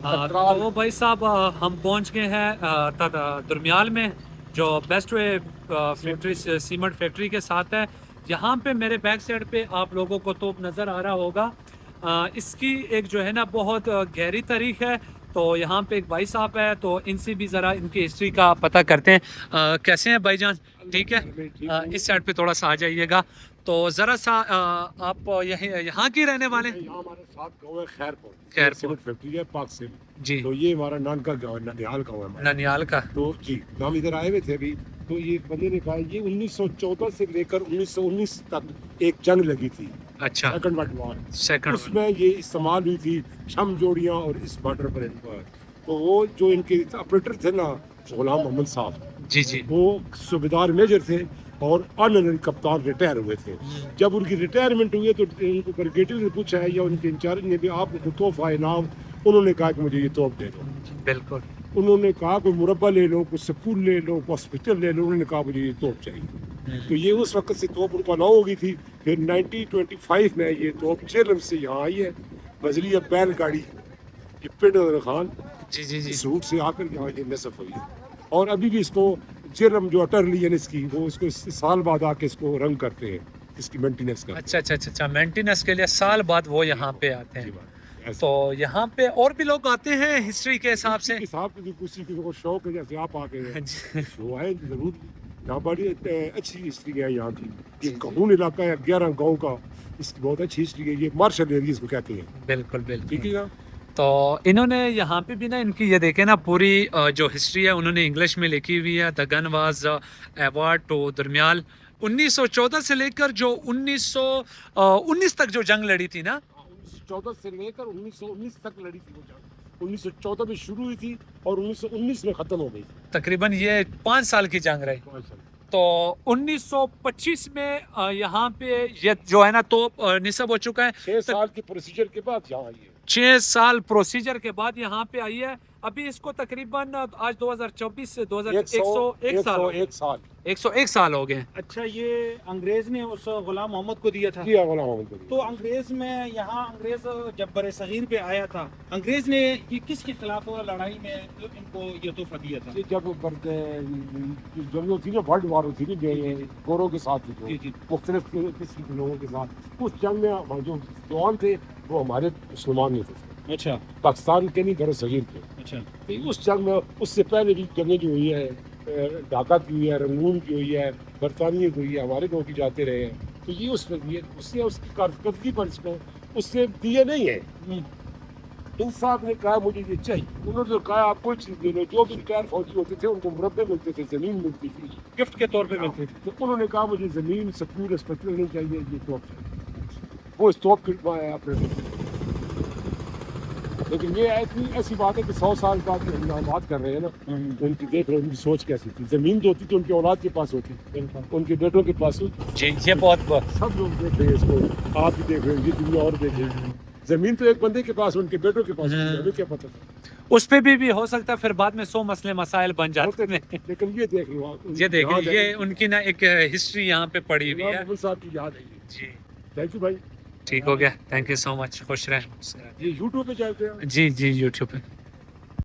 تو بھائی صاحب ہم پہنچ گئے ہیں درمیال میں جو best way factory cement factory کے ساتھ ہے. یہاں پہ میرے بیک سائڈ پہ آپ لوگوں کو توپ نظر آ رہا ہوگا. اس کی ایک جو ہے نا بہت گہری تاریخ ہے. تو یہاں پہ ایک بھائی صاحب ہے تو ان سے بھی ذرا ان کی ہسٹری کا پتہ کرتے ہیں. کیسے ہیں بھائی جان؟ ٹھیک ہے. اس سائڈ پہ تھوڑا سا آ جائیے گا. تو ذرا سا آپ یہاں کے رہنے والے؟ یہاں ہمارے ساتھ گاؤں ہے خیرپور. خیرپور فیکٹری ہے پاک سے. جی. تو یہ ہمارا نان کا گاؤں ہے, ننیال کا گاؤں ہے. ننیال کا. تو جی ہم ادھر آئے ہوئے تھے ابھی. تو یہ بندے نے کہا یہ 1914 سے لے کر 1919 تک ایک جنگ لگی تھی. اچھا. Second world war. سیکنڈ. اس میں یہ استعمال ہوئی تھی چھم جوڑیاں اور اس بارڈر پر. تو وہ جو ان کے آپریٹر تھے نا غلام محمد صاحب, جی جی, وہ صوبیدار میجر تھے اور آنرری کپتان ریٹائر ہوئے تھے. جب ان کی ریٹائرمنٹ ہوئی تو ان کو بریگیڈیئر نے پوچھا ہے یا ان کے انچارج نے بھی آپ کو تحفہ انعام, انہوں نے کہا کہ مجھے یہ توپ دے دو. بالکل. انہوں نے کہا کوئی مربع لے لو, کوئی سکول لے لو, کوئی ہاسپٹل لے لو. انہوں نے کہا مجھے یہ توپ چاہیے. تو یہ اس وقت سے توپ ان کو نہ ہو گئی تھی. پھر 1925 میں یہ توپ چیلم سے یہاں آئی ہے بذریعہ بیل گاڑی. یہ پنڈ خان جی جی جی, روٹ سے آ کر یہاں یہ نصب ہوئی ہے. اور ابھی بھی اس کو چیلم جو اٹرلی ہے اس کی, وہ اس کو سال بعد آ کے اس کو رنگ کرتے ہیں, اس کی مینٹیننس کرتے ہیں. اچھا اچھا اچھا, مینٹیننس کے لیے سال بعد وہ یہاں پہ آتے ہیں. تو یہاں پہ اور بھی لوگ آتے ہیں ہسٹری کے حساب سے. کسی کو شوق ہے جیسے آپ آ گئے وہ ہے ضرور. یہاں بڑی اچھی ہسٹری ہے یہاں کی. یہ کہون علاقہ ہے 11 گاؤں کا, اس کی بہت اچھی ہسٹری ہے. یہ مارشل ایریاز کو کہتے ہیں. بالکل بالکل. ٹھیک ہے نا. تو انہوں نے یہاں پہ بھی نا ان کی یہ دیکھیں نا پوری جو ہسٹری ہے انہوں نے انگلش میں لکھی ہوئی ہے. دا گن واز ایوارڈ ٹو درمیال 1914 سے لے کر جو 1919 تک جو جنگ لڑی تھی نا, 1914 سے لے کر 1919 تک لڑی تھی وہ جنگ. 1914 میں شروع ہوئی تھی اور 1919 میں ختم ہو گئی تھی. تقریباً یہ 5 سال کی جنگ رہی. تو 1925 میں یہاں پہ یہ جو ہے نا توپ نصب ہو چکا ہے. 6 سال کے پروسیجر کے بعد یہاں آئی ہے. 6 سال پروسیجر کے بعد یہاں پہ آئی ہے. ابھی اس کو تقریباً آج 2024 سے 101 سال ہو گئے. اچھا, یہ انگریز نے اس غلام محمد کو دیا تھا. غلام محمد کو دیا. تو انگریز میں یہاں انگریز جب بر صغیر پہ آیا تھا, انگریز نے یہ کس کے خلاف لڑائی میں ان کو یہ تحفہ دیا تھا؟ جب جنگ تھی نا ورلڈ وار تھی نا گوروں کے ساتھ, مختلف قسم کے لوگوں کے ساتھ, اس جنگ میں جو جوان تھے وہ ہمارے مسلمان نہیں تھے. اچھا, پاکستان کے نہیں بر صغیر کے. اچھا, اس جنگ میں اس سے پہلے بھی جنگیں جو ہوئی ہے, ڈھاکہ کی ہوئی ہے, رنگون کی ہوئی ہے, برطانیہ کی ہوئی ہے, ہمارے گاؤں کی جاتے رہے ہیں. تو یہ اس میں دیے, اس نے اس کی کارکردگی پر اس میں اس سے دیے نہیں ہے. انصاف نے کہا مجھے یہ چاہیے. انہوں نے کہا آپ کوئی چیز دے لو. جو بھی ریٹائر فوجی ہوتے تھے ان کو مربع ملتے تھے, زمین ملتی تھی, گفٹ کے طور پہ ملتے تھے. تو انہوں نے کہا مجھے زمین, سکول, ہسپتال نہیں چاہیے, یہ توپ چاہیے. وہ اس توپ کٹوایا اپنے. لیکن یہ ایسی بات ہے کہ 100 سال بعد ہم بات کر رہے ہیں نا, ان کی دیکھ رہے ان کی سوچ کیسی تھی. زمین تو ہوتی تو ان کی اولاد کے پاس ہوتی, ان کے بیٹوں کے پاس ہوتی. جی, یہ بہت سب لوگ دیکھ رہے ہیں اس کو, آپ بھی دیکھ رہے ہیں, یہ دنیا اور دیکھ رہے ہیں. زمین تو ایک بندے کے پاس, ان کے بیٹوں کے پاس, ہمیں کیا پتا تھا. اس پہ بھی ہو سکتا ہے پھر بعد میں 100 مسئلے مسائل بن جاتے ہیں. لیکن یہ دیکھ لو, یہ دیکھیں, یہ ان کی نا ایک ہسٹری یہاں پہ پڑی ہوئی ہے. صاحب کی یاد ہے. جی, تھینک یو بھائی. ٹھیک ہو گیا, تھینک یو سو مچ, خوش رہیں. یہ یوٹیوب پہ چلتے ہیں. جی جی, یوٹیوب پہ.